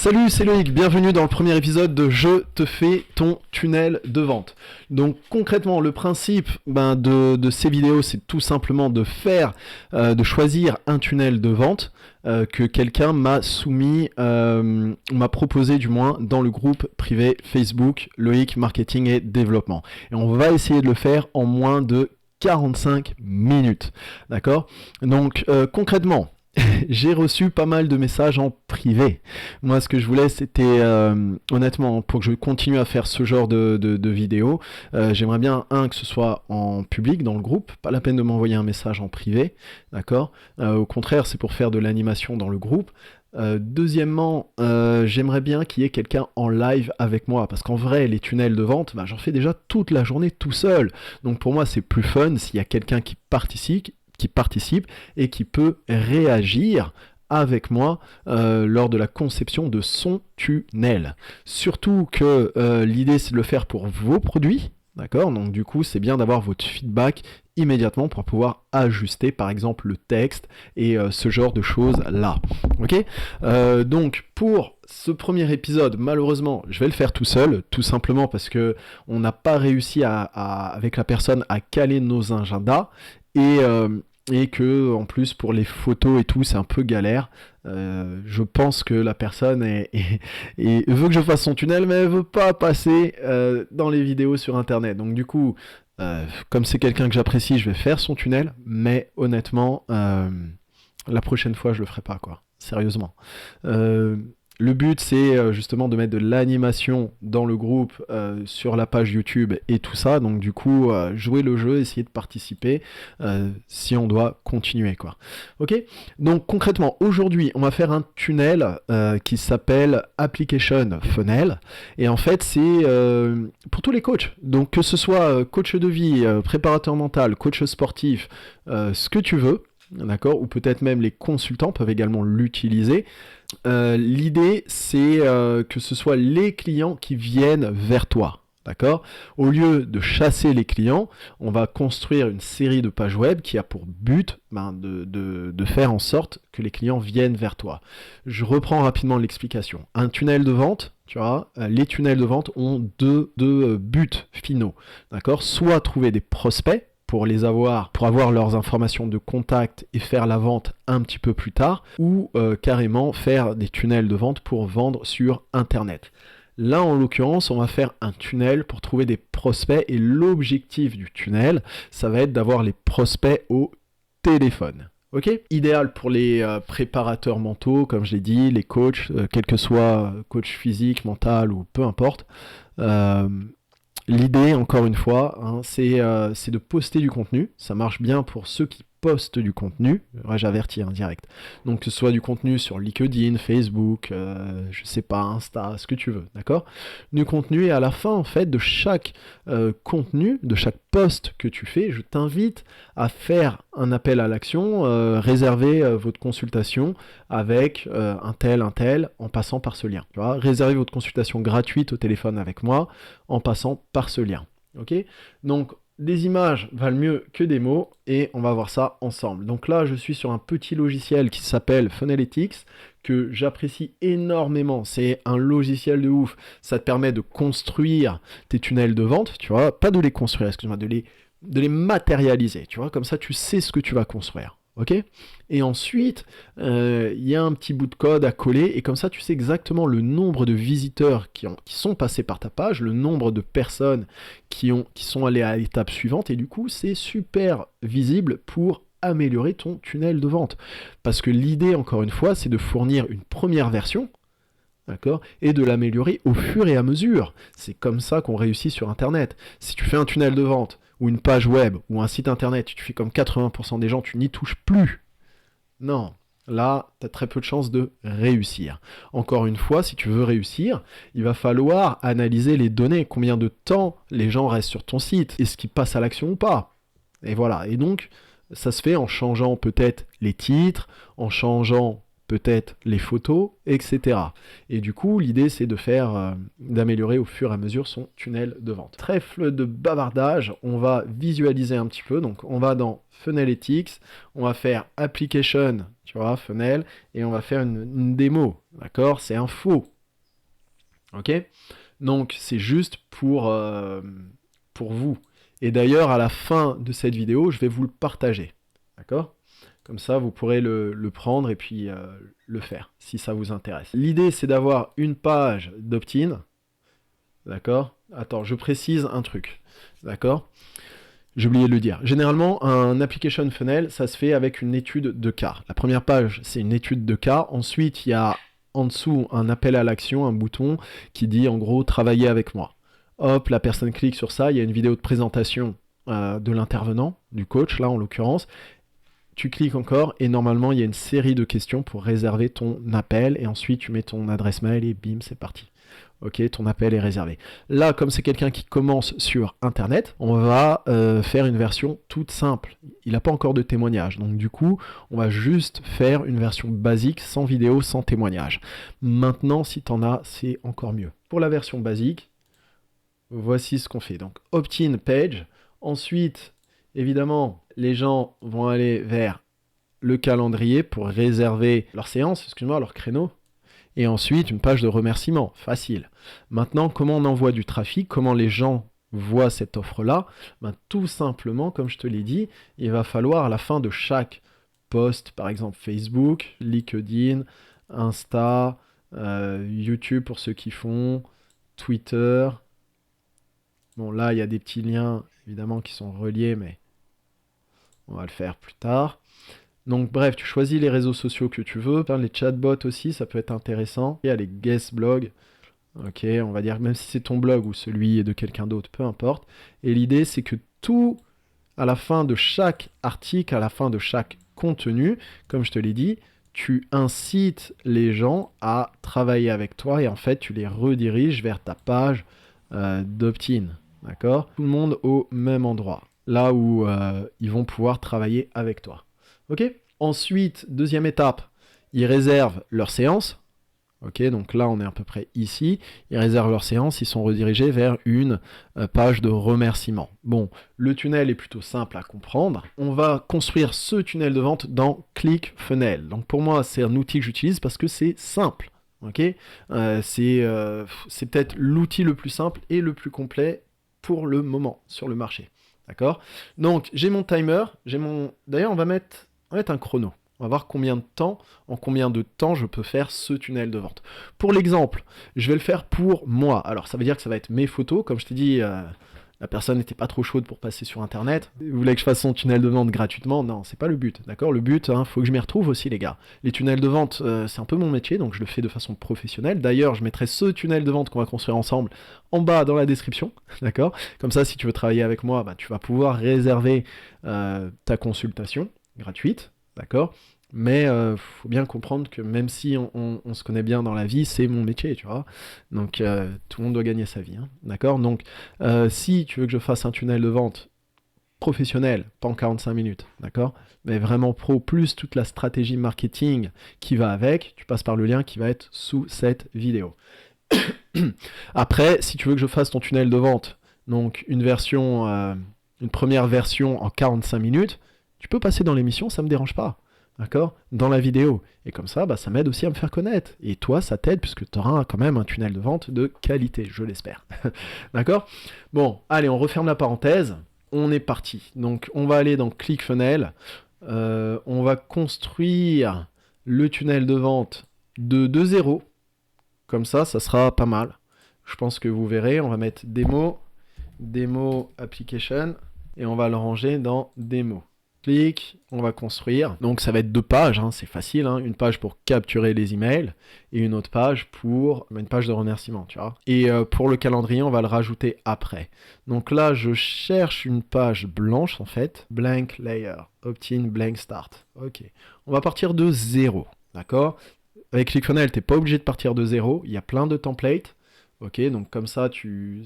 Salut, c'est Loïc, bienvenue dans le premier épisode de Je te fais ton tunnel de vente. Donc concrètement, le principe de ces vidéos, c'est tout simplement de choisir un tunnel de vente que quelqu'un m'a soumis, m'a proposé du moins dans le groupe privé Facebook Loïc Marketing et Développement. Et on va essayer de le faire en moins de 45 minutes. D'accord ? Donc concrètement, j'ai reçu pas mal de messages en privé. Moi, ce que je voulais, c'était, honnêtement, pour que je continue à faire ce genre de vidéos, j'aimerais bien, que ce soit en public, dans le groupe, pas la peine de m'envoyer un message en privé, d'accord ? Au contraire, c'est pour faire de l'animation dans le groupe. Deuxièmement, j'aimerais bien qu'il y ait quelqu'un en live avec moi, parce qu'en vrai, les tunnels de vente, j'en fais déjà toute la journée tout seul. Donc pour moi, c'est plus fun s'il y a quelqu'un qui participe et qui peut réagir avec moi lors de la conception de son tunnel. Surtout que l'idée c'est de le faire pour vos produits, d'accord ? Donc du coup c'est bien d'avoir votre feedback immédiatement pour pouvoir ajuster par exemple le texte et ce genre de choses là. Ok ? Donc pour ce premier épisode, malheureusement, je vais le faire tout seul, tout simplement parce que on n'a pas réussi avec la personne à caler nos agendas et que en plus pour les photos et tout c'est un peu galère. Je pense que la personne veut que je fasse son tunnel, mais elle veut pas passer dans les vidéos sur internet. Donc du coup, comme c'est quelqu'un que j'apprécie, je vais faire son tunnel, mais honnêtement, la prochaine fois je le ferai pas, quoi. Sérieusement. Le but c'est justement de mettre de l'animation dans le groupe, sur la page YouTube et tout ça, donc du coup jouer le jeu, essayer de participer si on doit continuer, quoi. Ok ? Donc concrètement aujourd'hui on va faire un tunnel qui s'appelle Application Funnel, et en fait c'est pour tous les coachs, donc que ce soit coach de vie, préparateur mental, coach sportif, ce que tu veux. D'accord ? Ou peut-être même les consultants peuvent également l'utiliser. L'idée, c'est que ce soit les clients qui viennent vers toi. D'accord ? Au lieu de chasser les clients, on va construire une série de pages web qui a pour but de faire en sorte que les clients viennent vers toi. Je reprends rapidement l'explication. Un tunnel de vente, tu vois, les tunnels de vente ont deux buts finaux. D'accord ? Soit trouver des prospects, pour avoir leurs informations de contact et faire la vente un petit peu plus tard, ou carrément faire des tunnels de vente pour vendre sur Internet. Là, en l'occurrence, on va faire un tunnel pour trouver des prospects, et l'objectif du tunnel, ça va être d'avoir les prospects au téléphone. Ok ? Idéal pour les préparateurs mentaux, comme je l'ai dit, les coachs, quel que soit coach physique, mental ou peu importe. L'idée, encore une fois, c'est de poster du contenu. Ça marche bien pour ceux qui postent du contenu. Ouais, j'avertis, direct. Donc que ce soit du contenu sur LinkedIn, Facebook, je sais pas, Insta, ce que tu veux, d'accord ? Du contenu, et à la fin, en fait, de chaque contenu, de chaque post que tu fais, je t'invite à faire un appel à l'action, réserver votre consultation avec un tel, en passant par ce lien. Tu vois ? Réservez votre consultation gratuite au téléphone avec moi, en passant par ce lien. Ok ? Donc, des images valent mieux que des mots, et on va voir ça ensemble. Donc là, je suis sur un petit logiciel qui s'appelle Funnelytics, que j'apprécie énormément. C'est un logiciel de ouf. Ça te permet de construire tes tunnels de vente, tu vois, pas de les construire, excuse-moi, de les matérialiser, tu vois, comme ça tu sais ce que tu vas construire. Ok ? Et ensuite, y a un petit bout de code à coller, et comme ça tu sais exactement le nombre de visiteurs qui sont passés par ta page, le nombre de personnes qui sont allées à l'étape suivante, et du coup c'est super visible pour améliorer ton tunnel de vente. Parce que l'idée, encore une fois, c'est de fournir une première version, d'accord, et de l'améliorer au fur et à mesure. C'est comme ça qu'on réussit sur Internet. Si tu fais un tunnel de vente, ou une page web, ou un site Internet, tu fais comme 80% des gens, tu n'y touches plus. Non, là, tu as très peu de chances de réussir. Encore une fois, si tu veux réussir, il va falloir analyser les données, combien de temps les gens restent sur ton site, est-ce qu'ils passent à l'action ou pas. Et voilà, et donc, ça se fait en changeant peut-être les titres, en changeant peut-être les photos, etc. Et du coup, l'idée, c'est d'améliorer au fur et à mesure son tunnel de vente. Trêve de bavardage, on va visualiser un petit peu. Donc, on va dans Funnelytics, on va faire Application, tu vois, Funnel, et on va faire une démo, d'accord ? C'est un faux Ok? Donc c'est juste pour vous. Et d'ailleurs, à la fin de cette vidéo, je vais vous le partager. D'accord? Comme ça, vous pourrez le prendre et puis le faire, si ça vous intéresse. L'idée, c'est d'avoir une page d'opt-in. D'accord? Attends, je précise un truc. D'accord? J'ai oublié de le dire. Généralement, un application funnel, ça se fait avec une étude de cas. La première page, c'est une étude de cas. Ensuite, il y a en dessous un appel à l'action, un bouton qui dit en gros travailler avec moi. Hop, la personne clique sur ça. Il y a une vidéo de présentation de l'intervenant, du coach, là en l'occurrence. Tu cliques encore et normalement, il y a une série de questions pour réserver ton appel. Et ensuite, tu mets ton adresse mail et bim, c'est parti. Ok, ton appel est réservé. Là, comme c'est quelqu'un qui commence sur Internet, on va faire une version toute simple. Il n'a pas encore de témoignage. Donc du coup, on va juste faire une version basique, sans vidéo, sans témoignage. Maintenant, si tu en as, c'est encore mieux. Pour la version basique, voici ce qu'on fait. Donc, opt-in page. Ensuite, évidemment, les gens vont aller vers le calendrier pour réserver leur séance, excuse-moi, leur créneau. Et ensuite, une page de remerciement, facile. Maintenant, comment on envoie du trafic, comment les gens voient cette offre-là? Tout simplement, comme je te l'ai dit, il va falloir à la fin de chaque post, par exemple Facebook, LinkedIn, Insta, YouTube pour ceux qui font, Twitter. Bon, là, il y a des petits liens, évidemment, qui sont reliés, mais on va le faire plus tard. Donc bref, tu choisis les réseaux sociaux que tu veux. Les chatbots aussi, ça peut être intéressant. Il y a les guest blogs. Ok, on va dire, même si c'est ton blog ou celui de quelqu'un d'autre, peu importe. Et l'idée, c'est que tout, à la fin de chaque article, à la fin de chaque contenu, comme je te l'ai dit, tu incites les gens à travailler avec toi et en fait, tu les rediriges vers ta page d'opt-in. D'accord? Tout le monde au même endroit. Là où ils vont pouvoir travailler avec toi. Ok? Ensuite, deuxième étape, ils réservent leur séance. Ok, donc là on est à peu près ici. Ils réservent leur séance, ils sont redirigés vers une page de remerciement. Bon, le tunnel est plutôt simple à comprendre. On va construire ce tunnel de vente dans ClickFunnels. Donc pour moi, c'est un outil que j'utilise parce que c'est simple. Ok, c'est peut-être l'outil le plus simple et le plus complet pour le moment sur le marché. D'accord? Donc j'ai mon timer, D'ailleurs, on va mettre un chrono. On va voir en combien de temps je peux faire ce tunnel de vente. Pour l'exemple, je vais le faire pour moi. Alors, ça veut dire que ça va être mes photos. Comme je t'ai dit, la personne n'était pas trop chaude pour passer sur Internet. Vous voulez que je fasse son tunnel de vente gratuitement? Non, c'est pas le but. D'accord? Le but, faut que je m'y retrouve aussi, les gars. Les tunnels de vente, c'est un peu mon métier, donc je le fais de façon professionnelle. D'ailleurs, je mettrai ce tunnel de vente qu'on va construire ensemble en bas dans la description. D'accord? Comme ça, si tu veux travailler avec moi, tu vas pouvoir réserver ta consultation gratuite. D'accord? Mais faut bien comprendre que même si on se connaît bien dans la vie, c'est mon métier, tu vois. Donc tout le monde doit gagner sa vie, hein, d'accord? Donc si tu veux que je fasse un tunnel de vente professionnel, pas en 45 minutes, d'accord? Mais vraiment pro, plus toute la stratégie marketing qui va avec, tu passes par le lien qui va être sous cette vidéo. Après, si tu veux que je fasse ton tunnel de vente, donc une première version en 45 minutes, tu peux passer dans l'émission, ça me dérange pas. D'accord? Dans la vidéo. Et comme ça, ça m'aide aussi à me faire connaître. Et toi, ça t'aide puisque tu auras quand même un tunnel de vente de qualité, je l'espère. D'accord? Bon, allez, on referme la parenthèse. On est parti. Donc, on va aller dans ClickFunnels. On va construire le tunnel de vente de 0. Comme ça sera pas mal. Je pense que vous verrez. On va mettre démo application, et on va le ranger dans démo. Clic, on va construire. Donc ça va être 2 pages, c'est facile. Une page pour capturer les emails et une autre page pour une page de remerciement, tu vois. Et pour le calendrier, on va le rajouter après. Donc là, je cherche une page blanche en fait. Blank layer, opt-in, blank start. Ok. On va partir de 0, d'accord? Avec ClickFunnels, tu n'es pas obligé de partir de 0. Il y a plein de templates. Ok, donc comme ça, tu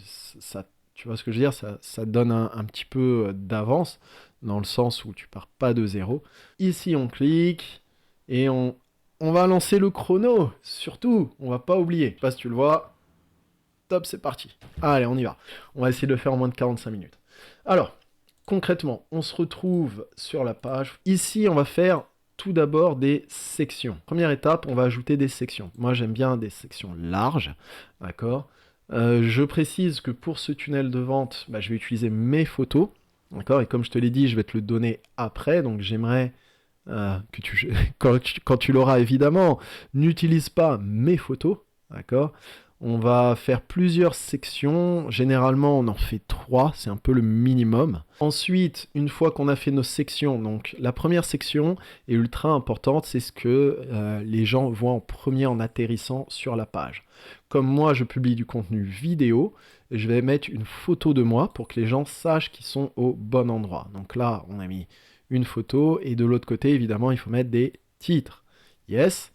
vois ce que je veux dire, ça donne un petit peu d'avance, dans le sens où tu pars pas de 0. Ici, on clique, et on va lancer le chrono, surtout, on va pas oublier. Je sais pas si tu le vois. Top, c'est parti. Allez, on y va. On va essayer de le faire en moins de 45 minutes. Alors, concrètement, on se retrouve sur la page. Ici, on va faire tout d'abord des sections. Première étape, on va ajouter des sections. Moi, j'aime bien des sections larges, d'accord. Je précise que pour ce tunnel de vente, je vais utiliser mes photos, d'accord. Et comme je te l'ai dit, je vais te le donner après, donc j'aimerais que quand tu l'auras évidemment, n'utilise pas mes photos, d'accord. On va faire plusieurs sections, généralement on en fait 3, c'est un peu le minimum. Ensuite, une fois qu'on a fait nos sections, donc la première section est ultra importante, c'est ce que les gens voient en premier en atterrissant sur la page. Comme moi je publie du contenu vidéo, je vais mettre une photo de moi pour que les gens sachent qu'ils sont au bon endroit. Donc là, on a mis une photo, et de l'autre côté, évidemment, il faut mettre des titres. Yes.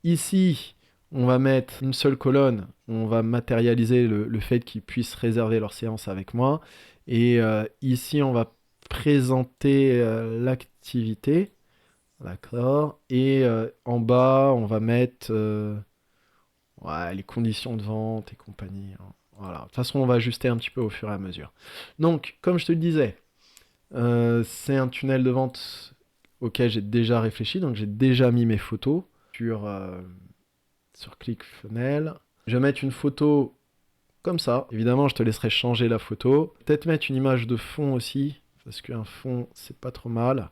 Ici, on va mettre une seule colonne, on va matérialiser le fait qu'ils puissent réserver leur séance avec moi. Et ici, on va présenter l'activité. D'accord. Et en bas, on va mettre les conditions de vente et compagnie, hein. Voilà. De toute façon, on va ajuster un petit peu au fur et à mesure. Donc, comme je te le disais, c'est un tunnel de vente auquel j'ai déjà réfléchi, donc j'ai déjà mis mes photos sur ClickFunnels. Je vais mettre une photo comme ça. Évidemment, je te laisserai changer la photo. Peut-être mettre une image de fond aussi, parce qu'un fond, c'est pas trop mal.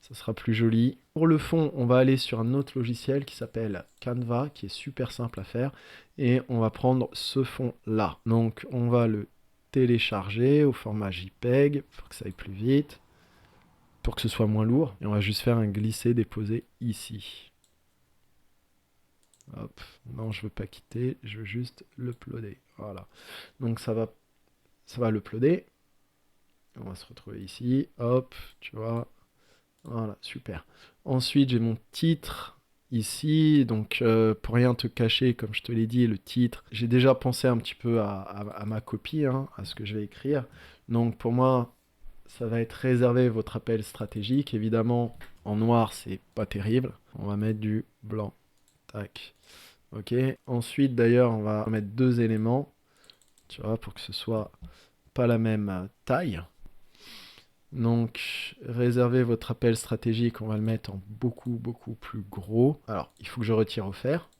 Ça sera plus joli. Pour le fond, on va aller sur un autre logiciel qui s'appelle Canva, qui est super simple à faire. Et on va prendre ce fond-là. Donc, on va le télécharger au format JPEG pour que ça aille plus vite, pour que ce soit moins lourd. Et on va juste faire un glisser-déposer ici. Hop, non, je veux pas quitter, je veux juste l'uploader. Voilà. Donc ça va l'uploader. On va se retrouver ici. Hop, tu vois. Voilà, super. Ensuite, j'ai mon titre ici. Donc, pour rien te cacher, comme je te l'ai dit, le titre, j'ai déjà pensé un petit peu à ma copie, hein, à ce que je vais écrire. Donc, pour moi, ça va être réservé votre appel stratégique. Évidemment, en noir, c'est pas terrible. On va mettre du blanc. Tac. Ok. Ensuite, d'ailleurs, on va mettre 2 éléments, tu vois, pour que ce soit pas la même taille. Donc, réservez votre appel stratégique, on va le mettre en beaucoup plus gros. Alors, il faut que je retire offert.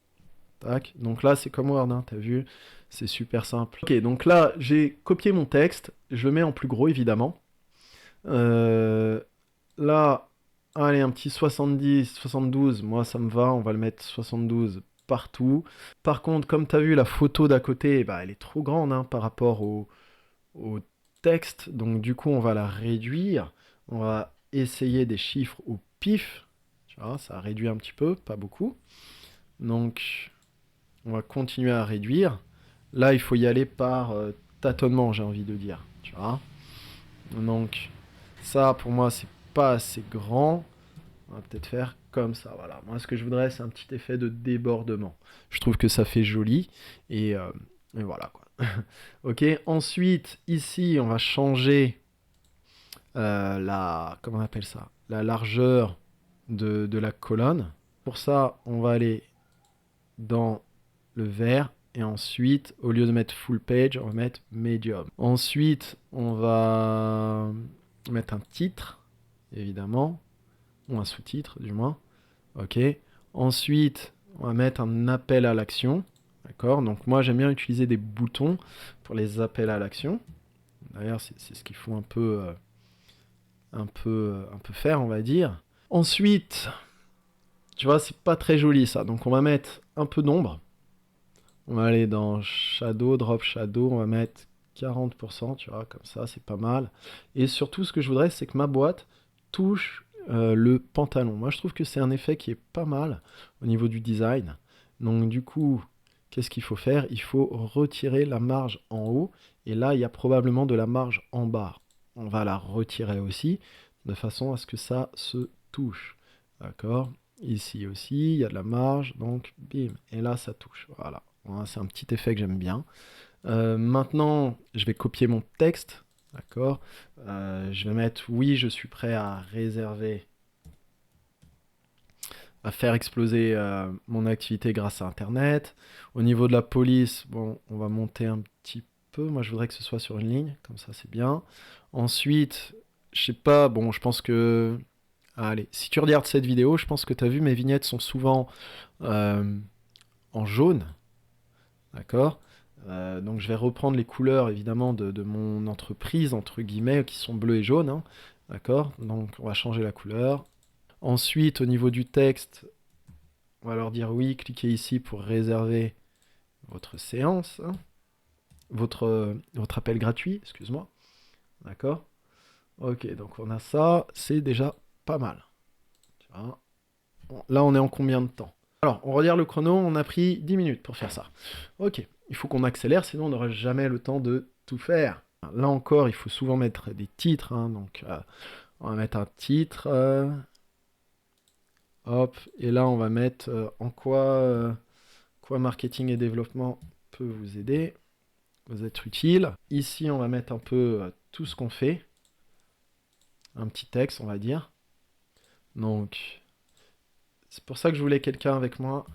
Tac. Donc là, c'est comme Word, hein, t'as vu, c'est super simple. Ok, donc là, j'ai copié mon texte, je le mets en plus gros, évidemment. Là, allez, un petit 70, 72, moi ça me va, on va le mettre 72 partout. Par contre, comme tu as vu, la photo d'à côté, elle est trop grande, hein, par rapport au texte, donc du coup on va la réduire. On va essayer des chiffres au pif, tu vois, ça réduit un petit peu, pas beaucoup. Donc on va continuer à réduire. Là, il faut y aller par tâtonnement, j'ai envie de dire, tu vois. Donc ça, pour moi, c'est pas assez grand. On va peut-être faire comme ça, voilà. Moi, ce que je voudrais, c'est un petit effet de débordement. Je trouve que ça fait joli. Et voilà, quoi. Ok, ensuite, ici, on va changer comment on appelle ça? La largeur de la colonne. Pour ça, on va aller dans le vert. Et ensuite, au lieu de mettre full page, on va mettre medium. Ensuite, on va mettre un titre, évidemment. Ou un sous-titre, du moins. Ok. Ensuite, on va mettre un appel à l'action. D'accord. Donc moi, j'aime bien utiliser des boutons pour les appels à l'action. D'ailleurs, c'est ce qu'il faut un peu faire, on va dire. Ensuite, tu vois, c'est pas très joli ça. Donc on va mettre un peu d'ombre. On va aller dans Shadow, Drop Shadow. On va mettre 40%, tu vois, comme ça, c'est pas mal. Et surtout, ce que je voudrais, c'est que ma boîte touche le pantalon. Moi, je trouve que c'est un effet qui est pas mal au niveau du design. Donc, du coup, qu'est-ce qu'il faut faire? Il faut retirer la marge en haut. Et là, il y a probablement de la marge en bas. On va la retirer aussi, de façon à ce que ça se touche. D'accord? Ici aussi, il y a de la marge. Donc, bim. Et là, ça touche. Voilà. Voilà, c'est un petit effet que j'aime bien. Maintenant, je vais copier mon texte. D'accord. Je vais mettre oui, je suis prêt à réserver, à faire exploser mon activité grâce à Internet. Au niveau de la police, bon, on va monter un petit peu. Moi, je voudrais que ce soit sur une ligne, comme ça, c'est bien. Ensuite, je sais pas, bon, je pense que Allez, si tu regardes cette vidéo, je pense que tu as vu, mes vignettes sont souvent en jaune. D'accord? Donc je vais reprendre les couleurs évidemment de mon entreprise, entre guillemets, qui sont bleues et jaunes. Hein. D'accord? Donc on va changer la couleur. Ensuite, au niveau du texte, on va leur dire oui, cliquez ici pour réserver votre séance, hein, votre appel gratuit, excuse-moi. D'accord? Ok, donc on a ça, c'est déjà pas mal. Tu vois. Bon, là, on est en combien de temps? Alors, on regarde le chrono, on a pris 10 minutes pour faire ça. Ok, il faut qu'on accélère, sinon on n'aura jamais le temps de tout faire. Là encore, il faut souvent mettre des titres, hein, donc on va mettre un titre, hop, et là on va mettre en quoi marketing et développement peut vous aider, vous être utile. Ici, on va mettre un peu tout ce qu'on fait, un petit texte, on va dire. Donc, c'est pour ça que je voulais quelqu'un avec moi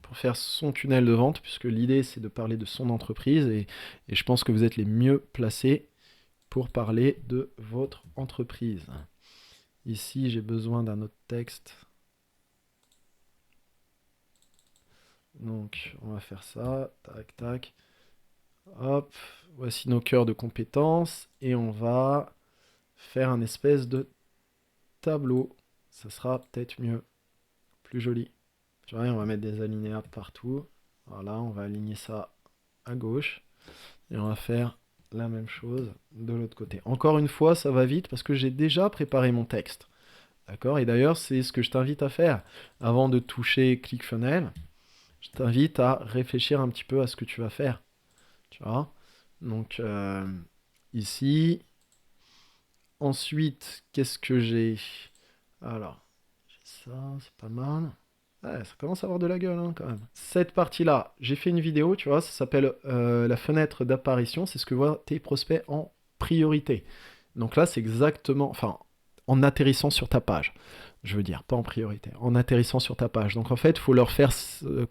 pour faire son tunnel de vente, puisque l'idée c'est de parler de son entreprise et je pense que vous êtes les mieux placés pour parler de votre entreprise. Ici, j'ai besoin d'un autre texte. Donc, on va faire ça. Tac, tac. Hop. Voici nos cœurs de compétences. Et on va faire un espèce de tableau. Ça sera peut-être mieux. Plus joli. Tu vois, on va mettre des alinéas partout. Voilà, on va aligner ça à gauche. Et on va faire la même chose de l'autre côté. Encore une fois, ça va vite parce que j'ai déjà préparé mon texte. D'accord? Et d'ailleurs, c'est ce que je t'invite à faire. Avant de toucher ClickFunnels, je t'invite à réfléchir un petit peu à ce que tu vas faire. Tu vois? Donc, ici. Ensuite, qu'est-ce que j'ai? Alors, j'ai ça, c'est pas mal. Ouais, ça commence à avoir de la gueule, hein, quand même. Cette partie-là, j'ai fait une vidéo, tu vois, ça s'appelle la fenêtre d'apparition. C'est ce que voient tes prospects en priorité. Donc là, c'est exactement... Enfin, en atterrissant sur ta page. Je veux dire, pas en priorité, en atterrissant sur ta page. Donc en fait, il faut leur faire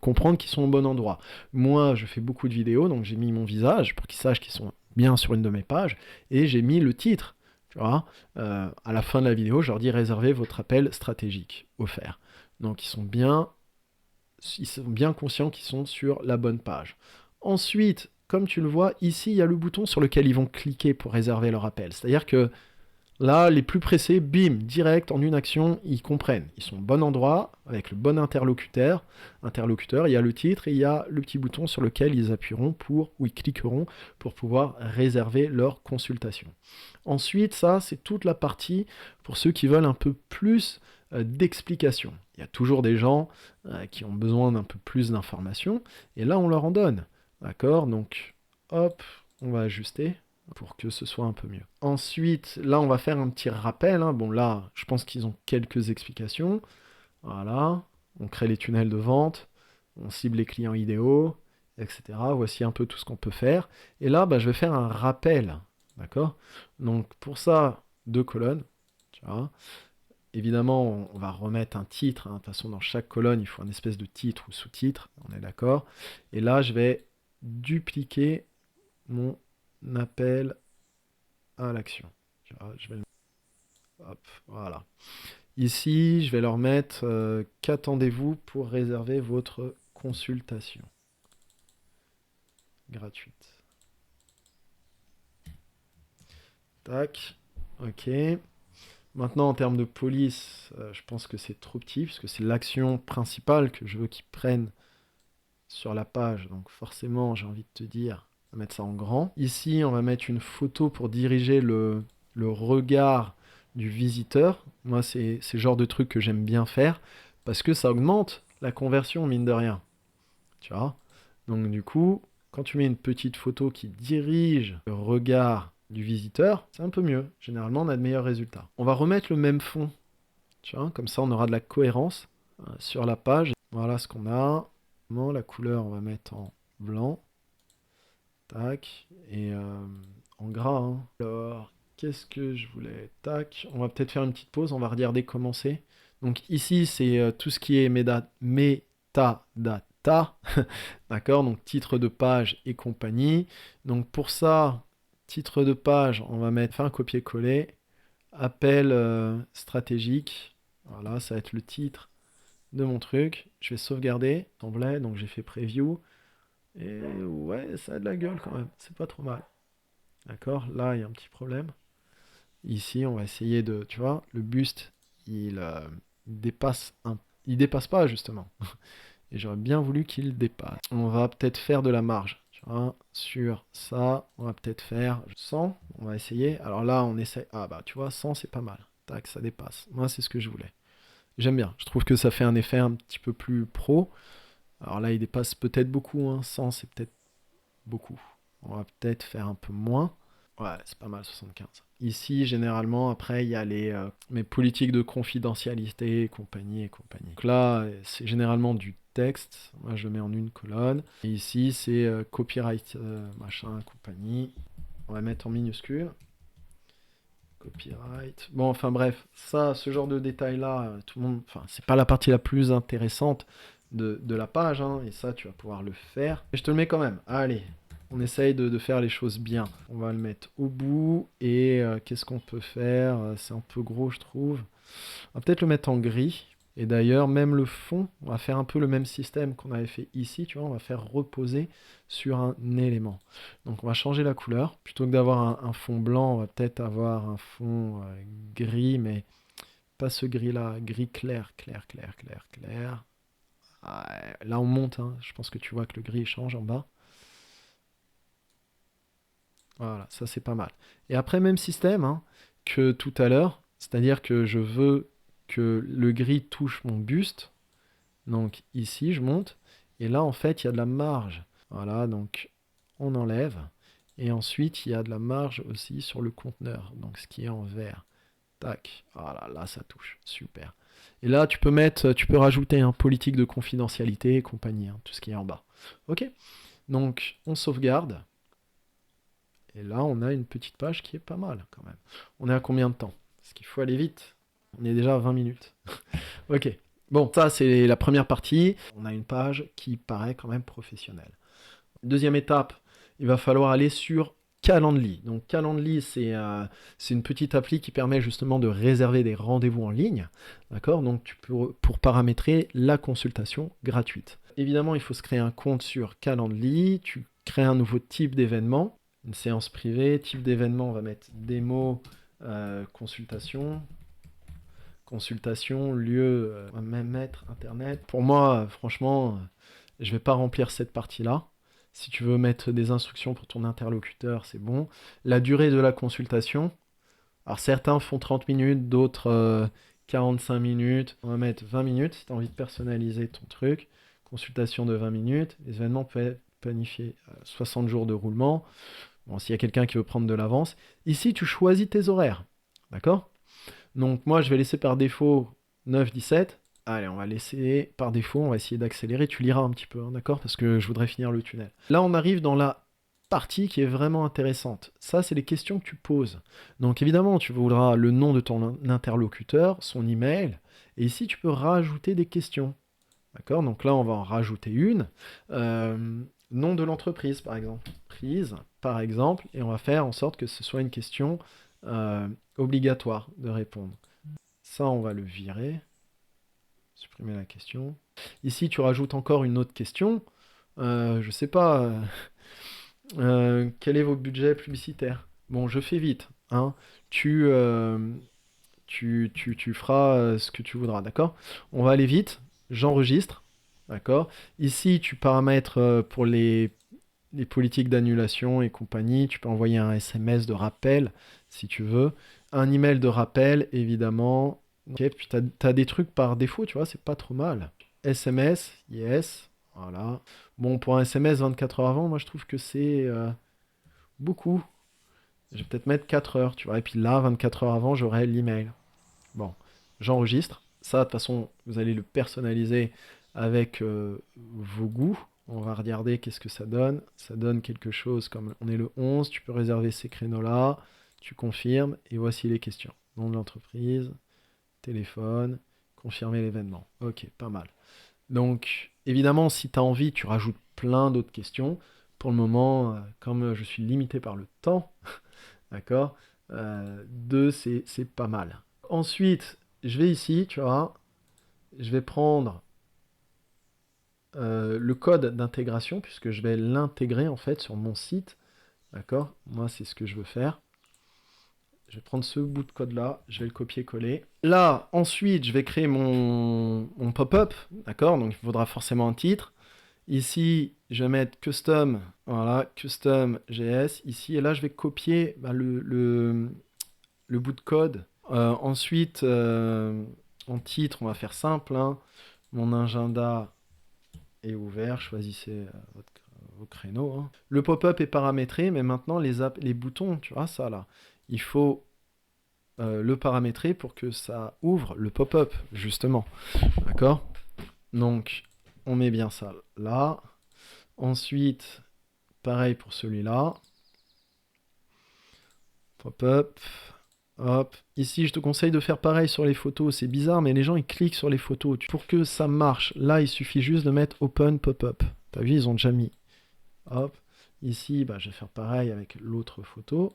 comprendre qu'ils sont au bon endroit. Moi, je fais beaucoup de vidéos, donc j'ai mis mon visage pour qu'ils sachent qu'ils sont bien sur une de mes pages, et j'ai mis le titre. Tu vois, à la fin de la vidéo, je leur dis réservez votre appel stratégique offert. Donc ils sont bien conscients qu'ils sont sur la bonne page. Ensuite, comme tu le vois, ici, il y a le bouton sur lequel ils vont cliquer pour réserver leur appel. C'est-à-dire que là, les plus pressés, bim, direct, en une action, ils comprennent. Ils sont au bon endroit, avec le bon interlocuteur. Il y a le titre et il y a le petit bouton sur lequel ils appuieront ou ils cliqueront pour pouvoir réserver leur consultation. Ensuite, ça, c'est toute la partie pour ceux qui veulent un peu plus d'explications. Il y a toujours des gens qui ont besoin d'un peu plus d'informations, et là, on leur en donne. D'accord? Donc, hop, on va ajuster pour que ce soit un peu mieux. Ensuite, là, on va faire un petit rappel. Hein. Bon, là, je pense qu'ils ont quelques explications. Voilà. On crée les tunnels de vente. On cible les clients idéaux, etc. Voici un peu tout ce qu'on peut faire. Et là, bah, je vais faire un rappel. D'accord? Donc, pour ça, 2 colonnes. Tu vois. Évidemment, on va remettre un titre. Hein. De toute façon, dans chaque colonne, il faut un espèce de titre ou sous-titre. On est d'accord? Et là, je vais dupliquer mon appel à l'action. Je vais hop, voilà. Ici, je vais leur mettre qu'attendez-vous pour réserver votre consultation gratuite. Tac, ok. Maintenant, en termes de police, je pense que c'est trop petit, puisque c'est l'action principale que je veux qu'ils prennent sur la page. Donc forcément, j'ai envie de te dire, on va mettre ça en grand. Ici, on va mettre une photo pour diriger le regard du visiteur. Moi, c'est le genre de truc que j'aime bien faire, parce que ça augmente la conversion, mine de rien. Tu vois? Donc du coup, quand tu mets une petite photo qui dirige le regard du visiteur, c'est un peu mieux. Généralement, on a de meilleurs résultats. On va remettre le même fond. Tu vois? Comme ça, on aura de la cohérence sur la page. Voilà ce qu'on a. La couleur, on va mettre en blanc. Tac. Et en gras. Hein. Alors, qu'est-ce que je voulais? Tac. On va peut-être faire une petite pause. On va regarder comment c'est. Donc ici, c'est tout ce qui est metadata. D'accord? Donc titre de page et compagnie. Donc pour ça, titre de page, on va mettre un copier-coller. Appel stratégique. Voilà, ça va être le titre de mon truc. Je vais sauvegarder. Semblait, donc j'ai fait preview. Et ouais, ça a de la gueule quand même. C'est pas trop mal. D'accord? Là, il y a un petit problème. Ici, on va essayer de... Tu vois, le buste, il dépasse pas, justement. Et j'aurais bien voulu qu'il dépasse. On va peut-être faire de la marge. Tu vois, sur ça, on va peut-être faire 100. On va essayer. Alors là, on essaie... Ah bah, tu vois, 100, c'est pas mal. Tac, ça dépasse. Moi, c'est ce que je voulais. J'aime bien. Je trouve que ça fait un effet un petit peu plus pro. Alors là, il dépasse peut-être beaucoup. Hein. 100, c'est peut-être beaucoup. On va peut-être faire un peu moins. Ouais, c'est pas mal 75. Ici, généralement, après, il y a mes politiques de confidentialité et compagnie et compagnie. Donc là, c'est généralement du texte. Moi, je le mets en une colonne. Et ici, c'est copyright, machin, compagnie. On va mettre en minuscule. Copyright. Bon, enfin bref, ça, ce genre de détails-là, tout le monde... Enfin, c'est pas la partie la plus intéressante de la page, hein, et ça, tu vas pouvoir le faire. Mais je te le mets quand même. Allez, on essaye de faire les choses bien. On va le mettre au bout, et qu'est-ce qu'on peut faire? C'est un peu gros, je trouve. On va peut-être le mettre en gris. Et d'ailleurs, même le fond, on va faire un peu le même système qu'on avait fait ici, tu vois, on va faire reposer sur un élément. Donc on va changer la couleur. Plutôt que d'avoir un fond blanc, on va peut-être avoir un fond gris, mais pas ce gris-là, gris clair, clair, clair, clair, clair. Ouais, là on monte, hein. Je pense que tu vois que le gris change en bas. Voilà, ça c'est pas mal. Et après, même système hein, que tout à l'heure, c'est-à-dire que je veux que le gris touche mon buste. Donc ici, je monte. Et là, en fait, il y a de la marge. Voilà, donc on enlève. Et ensuite, il y a de la marge aussi sur le conteneur. Donc ce qui est en vert. Tac. Voilà, là, ça touche. Super. Et là, tu peux rajouter un politique de confidentialité et compagnie, hein, tout ce qui est en bas. Ok. Donc, on sauvegarde. Et là, on a une petite page qui est pas mal quand même. On est à combien de temps? Parce qu'il faut aller vite. On est déjà à 20 minutes. Ok. Bon, ça c'est la première partie. On a une page qui paraît quand même professionnelle. Deuxième étape, il va falloir aller sur Calendly. Donc Calendly, c'est une petite appli qui permet justement de réserver des rendez-vous en ligne. D'accord? Donc tu peux pour paramétrer la consultation gratuite. Évidemment, il faut se créer un compte sur Calendly. Tu crées un nouveau type d'événement, une séance privée. Type d'événement, on va mettre démo, consultation. Consultation, lieu, on va même mettre internet. Pour moi, franchement, je vais pas remplir cette partie-là. Si tu veux mettre des instructions pour ton interlocuteur, c'est bon. La durée de la consultation. Alors certains font 30 minutes, d'autres 45 minutes. On va mettre 20 minutes si tu as envie de personnaliser ton truc. Consultation de 20 minutes. Les événements peuvent être planifiés 60 jours de roulement. Bon, s'il y a quelqu'un qui veut prendre de l'avance. Ici, tu choisis tes horaires. D'accord? Donc moi, je vais laisser par défaut 9-17. Allez, on va laisser par défaut, on va essayer d'accélérer. Tu liras un petit peu, hein, d'accord? Parce que je voudrais finir le tunnel. Là, on arrive dans la partie qui est vraiment intéressante. Ça, c'est les questions que tu poses. Donc évidemment, tu voudras le nom de ton interlocuteur, son email, et ici, tu peux rajouter des questions. D'accord? Donc là, on va en rajouter une. Nom de l'entreprise, par exemple. Prise, par exemple, et on va faire en sorte que ce soit une question obligatoire de répondre. Ça, on va le virer. Supprimer la question. Ici, tu rajoutes encore une autre question. Je sais pas. Quel est votre budget publicitaire? Bon, je fais vite. Hein. Tu, euh, tu feras ce que tu voudras, d'accord? On va aller vite. J'enregistre. D'accord? Ici, tu paramètres pour les politiques d'annulation et compagnie. Tu peux envoyer un SMS de rappel si tu veux. Un email de rappel, évidemment. Ok, puis tu as des trucs par défaut, tu vois, c'est pas trop mal. SMS, yes. Voilà. Bon, pour un SMS 24 heures avant, moi je trouve que c'est beaucoup. Je vais peut-être mettre 4 heures, tu vois. Et puis là, 24 heures avant, j'aurai l'email. Bon, j'enregistre. Ça, de toute façon, vous allez le personnaliser avec vos goûts. On va regarder qu'est-ce que ça donne. Ça donne quelque chose comme on est le 11, tu peux réserver ces créneaux-là, tu confirmes, et voici les questions. Nom de l'entreprise, téléphone, confirmer l'événement. Ok, pas mal. Donc, évidemment, si tu as envie, tu rajoutes plein d'autres questions. Pour le moment, comme je suis limité par le temps, d'accord, 2, c'est pas mal. Ensuite, je vais ici, tu vois, je vais prendre le code d'intégration, puisque je vais l'intégrer en fait sur mon site. D'accord? Moi, c'est ce que je veux faire. Je vais prendre ce bout de code-là, je vais le copier-coller. Là, ensuite, je vais créer mon pop-up, d'accord? Donc, il faudra forcément un titre. Ici, je vais mettre custom, voilà, custom JS, ici, et là, je vais copier le bout de code. Ensuite, en titre, on va faire simple, hein. Mon agenda est ouvert, choisissez vos créneaux, hein. Le pop-up est paramétré, mais maintenant, les boutons, tu vois, ça, là, il faut le paramétrer pour que ça ouvre le pop-up, justement. D'accord? Donc, on met bien ça là. Ensuite, pareil pour celui-là. Pop-up. Hop. Ici, je te conseille de faire pareil sur les photos. C'est bizarre, mais les gens, ils cliquent sur les photos. Pour que ça marche, là, il suffit juste de mettre Open Pop-up. T'as vu, ils ont déjà mis. Hop. Ici, bah, je vais faire pareil avec l'autre photo.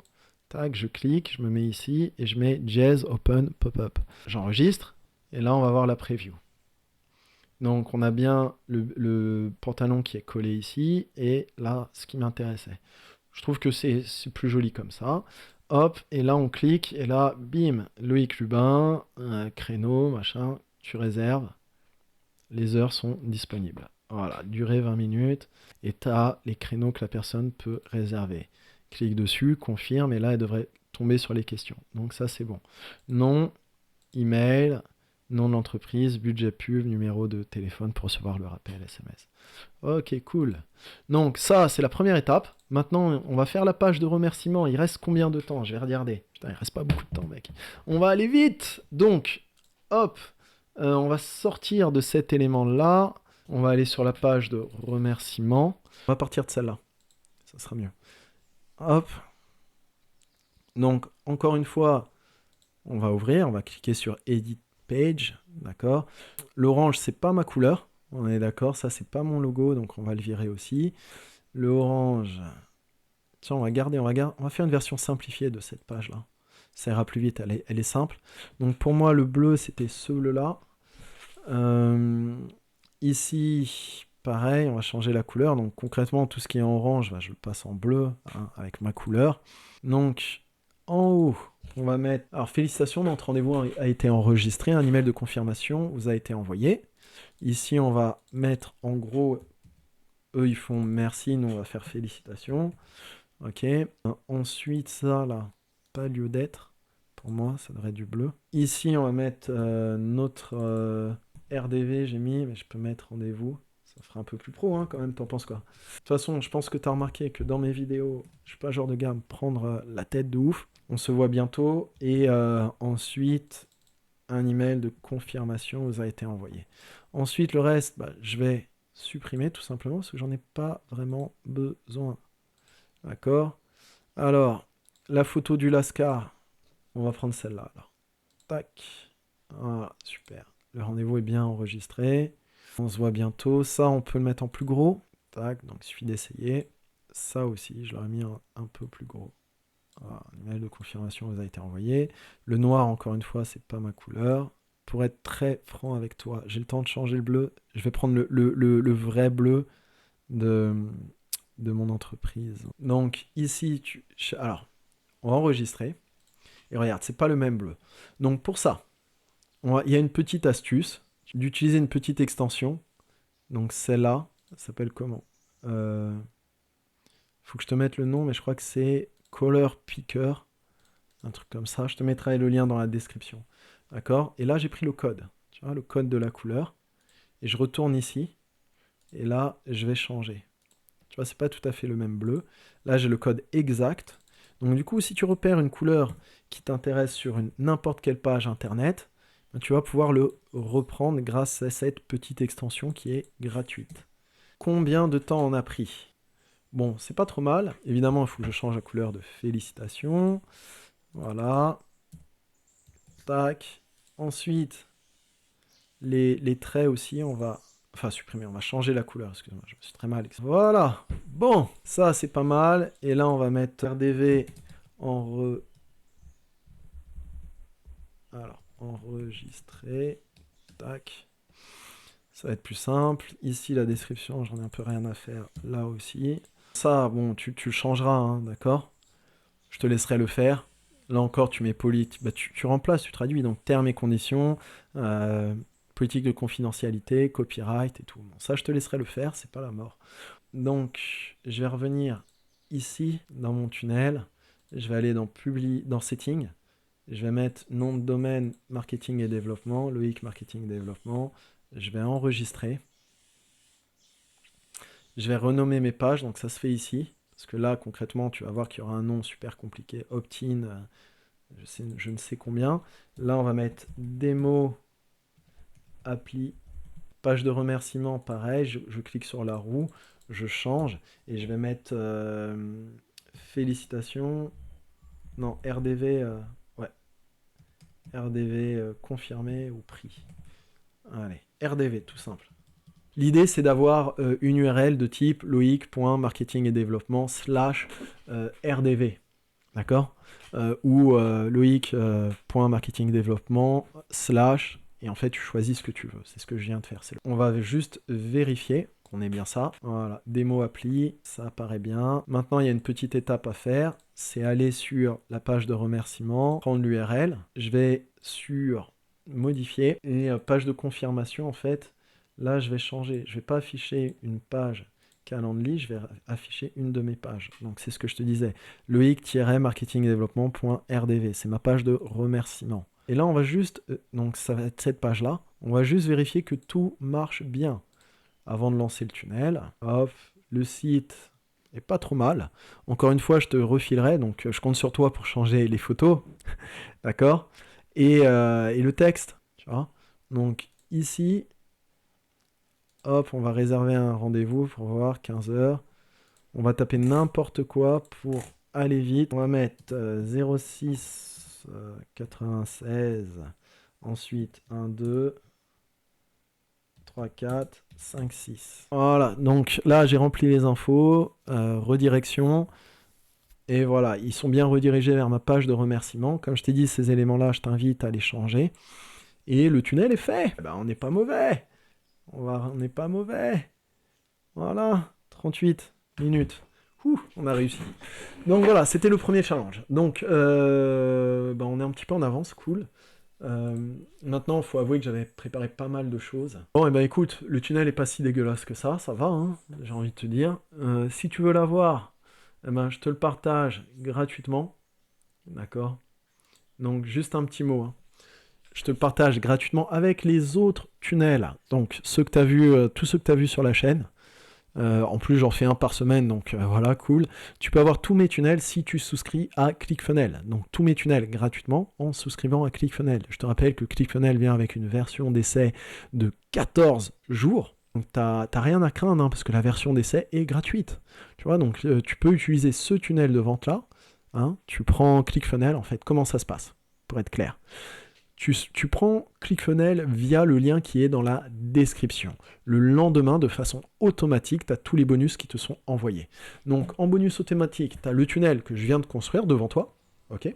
Tac, je clique, je me mets ici et je mets Jazz Open Pop-up. J'enregistre et là on va voir la preview. Donc on a bien le pantalon qui est collé ici et là ce qui m'intéressait. Je trouve que c'est plus joli comme ça. Hop, et là on clique et là bim, Loïc Lubin, créneau, machin, tu réserves. Les heures sont disponibles. Voilà, durée 20 minutes et tu as les créneaux que la personne peut réserver. Clique dessus, confirme, et là, elle devrait tomber sur les questions. Donc ça, c'est bon. Nom, email, nom de l'entreprise, budget pub, numéro de téléphone pour recevoir le rappel SMS. Ok, cool. Donc ça, c'est la première étape. Maintenant, on va faire la page de remerciement. Il reste combien de temps? Je vais regarder. Putain, il reste pas beaucoup de temps, mec. On va aller vite. Donc, hop, on va sortir de cet élément-là. On va aller sur la page de remerciement. On va partir de celle-là. Ça sera mieux. Hop. Donc, encore une fois, on va ouvrir, on va cliquer sur Edit Page, d'accord. L'orange, c'est pas ma couleur, on est d'accord, ça c'est pas mon logo, donc on va le virer aussi. Le orange, tiens, on va garder, on va faire une version simplifiée de cette page-là. Ça ira plus vite, elle est simple. Donc pour moi, le bleu, c'était ce bleu-là. Ici, pareil, on va changer la couleur. Donc concrètement, tout ce qui est en orange, je le passe en bleu, hein, avec ma couleur. Donc en haut, on va mettre... Alors félicitations, notre rendez-vous a été enregistré, un email de confirmation vous a été envoyé. Ici, on va mettre en gros, eux ils font merci, nous on va faire félicitations. Ok. Ensuite, ça là, pas lieu d'être. Pour moi, ça devrait être du bleu. Ici, on va mettre notre RDV, j'ai mis, mais je peux mettre rendez-vous. Ça fera un peu plus pro, hein, quand même, t'en penses quoi? De toute façon, je pense que t'as remarqué que dans mes vidéos, je suis pas le genre de gars à me prendre la tête de ouf. On se voit bientôt. Et ensuite, un email de confirmation vous a été envoyé. Ensuite, le reste, je vais supprimer tout simplement parce que j'en ai pas vraiment besoin. D'accord? Alors, la photo du Lascar, on va prendre celle-là. Alors. Tac. Voilà, super. Le rendez-vous est bien enregistré. On se voit bientôt. Ça, on peut le mettre en plus gros. Tac, donc il suffit d'essayer. Ça aussi, je l'aurais mis un peu plus gros. Voilà, l'email de confirmation vous a été envoyé. Le noir, encore une fois, c'est pas ma couleur. Pour être très franc avec toi, j'ai le temps de changer le bleu. Je vais prendre le vrai bleu de mon entreprise. Donc ici, alors, on va enregistrer. Et regarde, c'est pas le même bleu. Donc pour ça, il y a une petite astuce d'utiliser une petite extension. Donc celle-là, ça s'appelle comment? Faut que je te mette le nom, mais je crois que c'est Color Picker. Un truc comme ça. Je te mettrai le lien dans la description. D'accord? Et là, j'ai pris le code. Tu vois, le code de la couleur. Et je retourne ici. Et là, je vais changer. Tu vois, c'est pas tout à fait le même bleu. Là, j'ai le code exact. Donc du coup, si tu repères une couleur qui t'intéresse sur n'importe quelle page internet, tu vas pouvoir le reprendre grâce à cette petite extension qui est gratuite. Combien de temps on a pris? Bon, c'est pas trop mal. Évidemment, il faut que je change la couleur de félicitations. Voilà. Tac. Ensuite, les traits aussi, on va... Enfin, supprimer, on va changer la couleur. Excusez-moi, je me suis très mal. Voilà. Bon, ça, c'est pas mal. Et là, on va mettre RDV en Alors, enregistrer. Tac. Ça va être plus simple. Ici, la description, j'en ai un peu rien à faire. Là aussi. Ça, bon, tu le changeras, hein, d'accord? Je te laisserai le faire. Là encore, tu mets bah, tu remplaces, tu traduis. Donc, termes et conditions, politique de confidentialité, copyright et tout. Bon, ça, je te laisserai le faire, c'est pas la mort. Donc, je vais revenir ici, dans mon tunnel. Je vais aller dans Settings. Je vais mettre nom de domaine, marketing et développement, Loïc marketing et développement. Je vais enregistrer. Je vais renommer mes pages, donc ça se fait ici. Parce que là, concrètement, tu vas voir qu'il y aura un nom super compliqué, opt-in, je ne sais combien. Là, on va mettre démo, appli, page de remerciement, pareil. Je clique sur la roue, je change et je vais mettre félicitations. Non, RDV, ouais, RDV confirmé ou pris. Allez, RDV, tout simple. L'idée, c'est d'avoir une URL de type loic.marketing et développement /RDV. D'accord, ou loic.marketing développement / et en fait, tu choisis ce que tu veux. C'est ce que je viens de faire. On va juste vérifier qu'on ait bien ça. Voilà, démo appli, ça apparaît bien. Maintenant, il y a une petite étape à faire. C'est aller sur la page de remerciement, prendre l'URL. Je vais sur modifier et page de confirmation, en fait. Là, je vais changer. Je ne vais pas afficher une page Calendly, je vais afficher une de mes pages. Donc, c'est ce que je te disais. loic-marketingdéveloppement.rdv. C'est ma page de remerciement. Et là, on va juste... donc, ça va être cette page-là. On va juste vérifier que tout marche bien. Avant de lancer le tunnel. Hop, le site est pas trop mal. Encore une fois, je te refilerai. Donc, je compte sur toi pour changer les photos. D'accord, et le texte. Tu vois. Donc, ici... Hop, on va réserver un rendez-vous pour voir 15h. On va taper n'importe quoi pour aller vite. On va mettre 06 96. Ensuite 1, 2, 3, 4, 5, 6. Voilà, donc là j'ai rempli les infos. Redirection. Et voilà, ils sont bien redirigés vers ma page de remerciement. Comme je t'ai dit, ces éléments-là, je t'invite à les changer. Et le tunnel est fait. Ben, on n'est pas mauvais. On n'est pas mauvais. Voilà, 38 minutes. Ouh, on a réussi. Donc voilà, c'était le premier challenge. Donc, on est un petit peu en avance, cool. Maintenant, il faut avouer que j'avais préparé pas mal de choses. Bon, et ben écoute, le tunnel est pas si dégueulasse que ça va, hein, j'ai envie de te dire. Si tu veux l'avoir, eh ben, je te le partage gratuitement. D'accord? Donc, juste un petit mot, hein. Je te le partage gratuitement avec les autres tunnels. Donc, ceux que tu as vus, tous ceux que tu as vus sur la chaîne. En plus, j'en fais un par semaine, donc voilà, cool. Tu peux avoir tous mes tunnels si tu souscris à ClickFunnels. Donc, tous mes tunnels gratuitement en souscrivant à ClickFunnels. Je te rappelle que ClickFunnels vient avec une version d'essai de 14 jours. Donc, t'as rien à craindre, hein, parce que la version d'essai est gratuite. Tu vois, donc tu peux utiliser ce tunnel de vente-là. Hein, tu prends ClickFunnels, en fait, comment ça se passe, pour être clair. Tu prends ClickFunnels via le lien qui est dans la description. Le lendemain, de façon automatique, tu as tous les bonus qui te sont envoyés. Donc, en bonus automatique, tu as le tunnel que je viens de construire devant toi. Ok.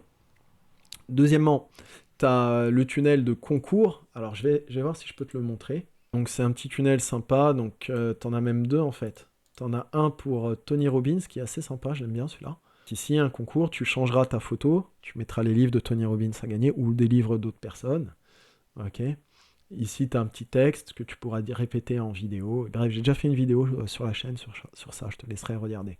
Deuxièmement, tu as le tunnel de concours. Alors, je vais voir si je peux te le montrer. Donc, c'est un petit tunnel sympa. Donc, tu en as même deux, en fait. Tu en as un pour Tony Robbins, qui est assez sympa. J'aime bien celui-là. Ici, un concours, tu changeras ta photo, tu mettras les livres de Tony Robbins à gagner ou des livres d'autres personnes. Ok. Ici, tu as un petit texte que tu pourras répéter en vidéo. Bref, j'ai déjà fait une vidéo sur la chaîne sur ça, je te laisserai regarder.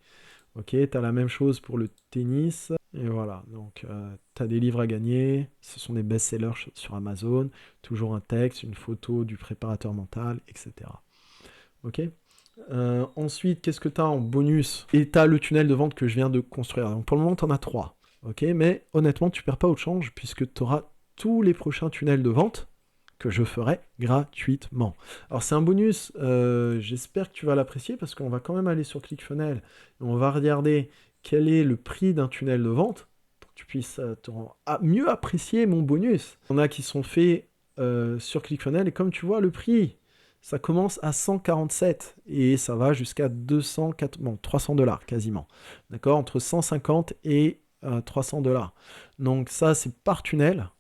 Ok, tu as la même chose pour le tennis. Et voilà, donc tu as des livres à gagner. Ce sont des best-sellers sur Amazon. Toujours un texte, une photo du préparateur mental, etc. Ok. Ensuite, qu'est-ce que tu as en bonus? Et tu as le tunnel de vente que je viens de construire. Donc pour le moment, tu en as 3. Ok, mais honnêtement, tu perds pas au change puisque tu auras tous les prochains tunnels de vente que je ferai gratuitement. Alors c'est un bonus, j'espère que tu vas l'apprécier parce qu'on va quand même aller sur ClickFunnels et on va regarder quel est le prix d'un tunnel de vente pour que tu puisses mieux apprécier mon bonus. Il y en a qui sont faits sur ClickFunnels et comme tu vois, le prix... Ça commence à 147 et ça va jusqu'à 300 $ quasiment. D'accord, entre 150 et 300 $. Donc ça, c'est par tunnel.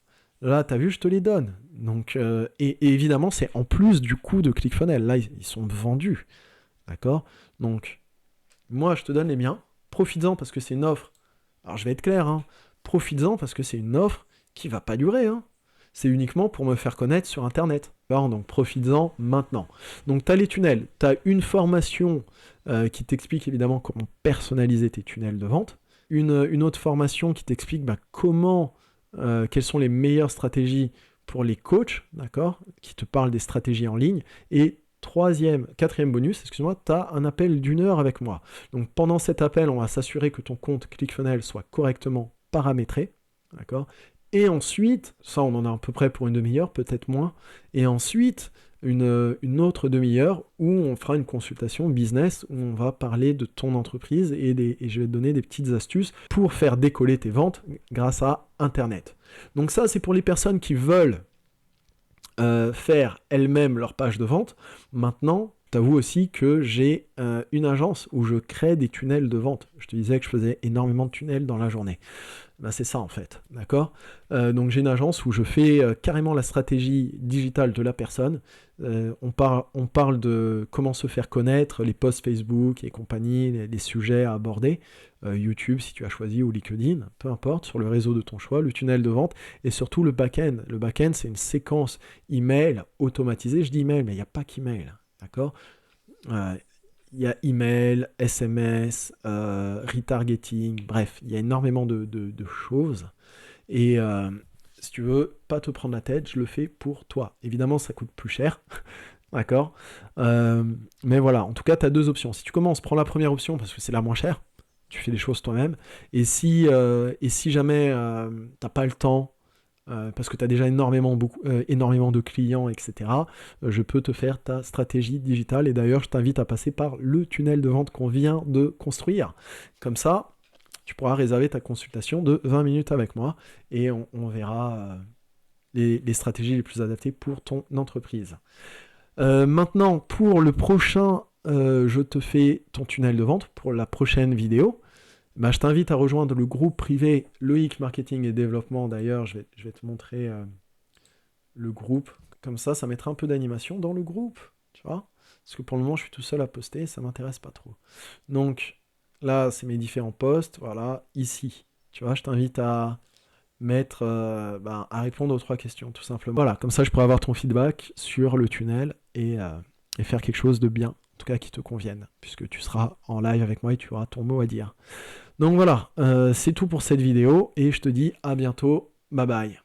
Là, tu as vu, je te les donne. Donc, et évidemment, c'est en plus du coût de ClickFunnels. Là, ils sont vendus. D'accord? Donc, moi, je te donne les miens. Profites-en parce que c'est une offre. Alors, je vais être clair, hein. Profites-en parce que c'est une offre qui va pas durer, hein. C'est uniquement pour me faire connaître sur Internet. Alors, donc, profites-en maintenant. Donc, tu as les tunnels. Tu as une formation qui t'explique évidemment comment personnaliser tes tunnels de vente. Une autre formation qui t'explique quelles sont les meilleures stratégies pour les coachs, d'accord, qui te parlent des stratégies en ligne. Et quatrième bonus, excuse-moi, tu as un appel d'1 heure avec moi. Donc pendant cet appel, on va s'assurer que ton compte ClickFunnels soit correctement paramétré, d'accord. Et ensuite, ça on en a à peu près pour une demi-heure, peut-être moins. Et ensuite, une autre demi-heure où on fera une consultation business, où on va parler de ton entreprise et je vais te donner des petites astuces pour faire décoller tes ventes grâce à Internet. Donc ça, c'est pour les personnes qui veulent faire elles-mêmes leur page de vente. Maintenant, t'avoue aussi que j'ai une agence où je crée des tunnels de vente. Je te disais que je faisais énormément de tunnels dans la journée. Ben, c'est ça en fait, d'accord. Donc j'ai une agence où je fais carrément la stratégie digitale de la personne. On parle de comment se faire connaître, les posts Facebook et compagnie, les sujets à aborder, YouTube si tu as choisi ou LinkedIn, peu importe, sur le réseau de ton choix, le tunnel de vente et surtout le back-end. Le back-end, c'est une séquence email automatisée. Je dis email, mais il n'y a pas qu'email, d'accord. Il y a email, SMS, retargeting, bref, il y a énormément de choses. Et si tu veux pas te prendre la tête, je le fais pour toi. Évidemment, ça coûte plus cher, d'accord. Mais voilà, en tout cas, tu as deux options. Si tu commences, prends la première option parce que c'est la moins chère. Tu fais les choses toi-même. Et si jamais t'as pas le temps, parce que tu as déjà énormément de clients, etc., je peux te faire ta stratégie digitale. Et d'ailleurs, je t'invite à passer par le tunnel de vente qu'on vient de construire. Comme ça, tu pourras réserver ta consultation de 20 minutes avec moi et on verra les stratégies les plus adaptées pour ton entreprise. Maintenant, pour le prochain, je te fais ton tunnel de vente pour la prochaine vidéo. Je t'invite à rejoindre le groupe privé Loïc Marketing et Développement. D'ailleurs, je vais te montrer le groupe. Comme ça mettra un peu d'animation dans le groupe. Tu vois ? Parce que pour le moment, je suis tout seul à poster et ça m'intéresse pas trop. Donc, là, c'est mes différents posts. Voilà, ici. Tu vois, je t'invite à mettre, à répondre aux 3 questions, tout simplement. Voilà, comme ça, je pourrais avoir ton feedback sur le tunnel et faire quelque chose de bien, en tout cas qui te convienne, puisque tu seras en live avec moi et tu auras ton mot à dire. Donc voilà, c'est tout pour cette vidéo et je te dis à bientôt. Bye bye.